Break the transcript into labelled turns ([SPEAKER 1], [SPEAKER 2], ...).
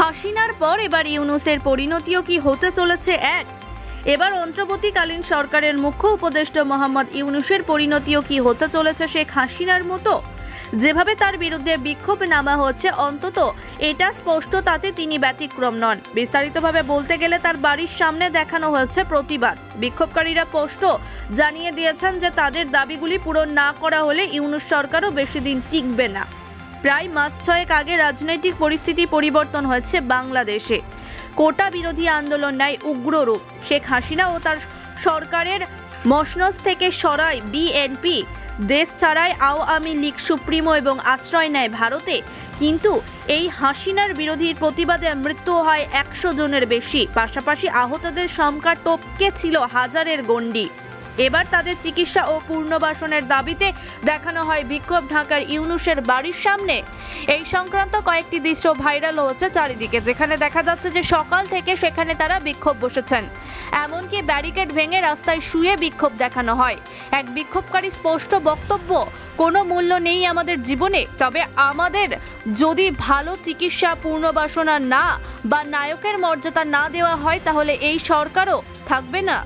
[SPEAKER 1] হাসিনার পর এবার ইউনূসের পরিণতিও কি হতে চলেছে এক? এবার অন্তর্বর্তীকালীন সরকারের মুখ্য উপদেষ্টা মোহাম্মদ ইউনূসের পরিণতিও কি হতে চলেছে শেখ হাসিনার মতো? যেভাবে তার বিরুদ্ধে বিক্ষোভ নামা হচ্ছে, অন্তত এটা স্পষ্ট তাতে তিনি ব্যতিক্রম নন। বিস্তারিতভাবে বলতে গেলে তার বাড়ির সামনে দেখানো হয়েছে প্রতিবাদ। বিক্ষোভকারীরা স্পষ্ট জানিয়ে দিয়েছেন যে তাদের দাবিগুলি পূরণ না করা হলে ইউনূস সরকারও বেশি দিন টিকবে না। প্রায় মাস ছয়েক আগে রাজনৈতিক পরিস্থিতি পরিবর্তন হয়েছে বাংলাদেশে। কোটা বিরোধী আন্দোলন নেয় উগ্র রূপ। শেখ হাসিনা ও তার সরকারের মসনদ থেকে সরায় বিএনপি, দেশ ছাড়ায় আওয়ামী লীগ সুপ্রিমো এবং আশ্রয় নেয় ভারতে। কিন্তু এই হাসিনার বিরোধীর প্রতিবাদে মৃত্যু হয় 100 জনের বেশি, পাশাপাশি আহতদের সংখ্যা টপকে ছিল হাজারের গণ্ডি। এবার তাদের চিকিৎসা ও পুনর্বাসনের দাবিতে দেখানো হয় বিক্ষোভ ঢাকার ইউনূসের বাড়ির সামনে। এই সংক্রান্ত কয়েকটি দৃশ্য ভাইরাল হচ্ছে চারিদিকে, যেখানে দেখা যাচ্ছে যে সকাল থেকে সেখানে তারা বিক্ষোভ বসেছেন। এমনকি ব্যারিকেড ভেঙে রাস্তায় শুয়ে বিক্ষোভ দেখানো হয়। এক বিক্ষোভকারী স্পষ্ট বক্তব্য, কোনো মূল্য নেই আমাদের জীবনে, তবে আমাদের যদি ভালো চিকিৎসা, পুনর্বাসনা না বা নায়কের মর্যাদা না দেওয়া হয় তাহলে এই সরকারও থাকবে না।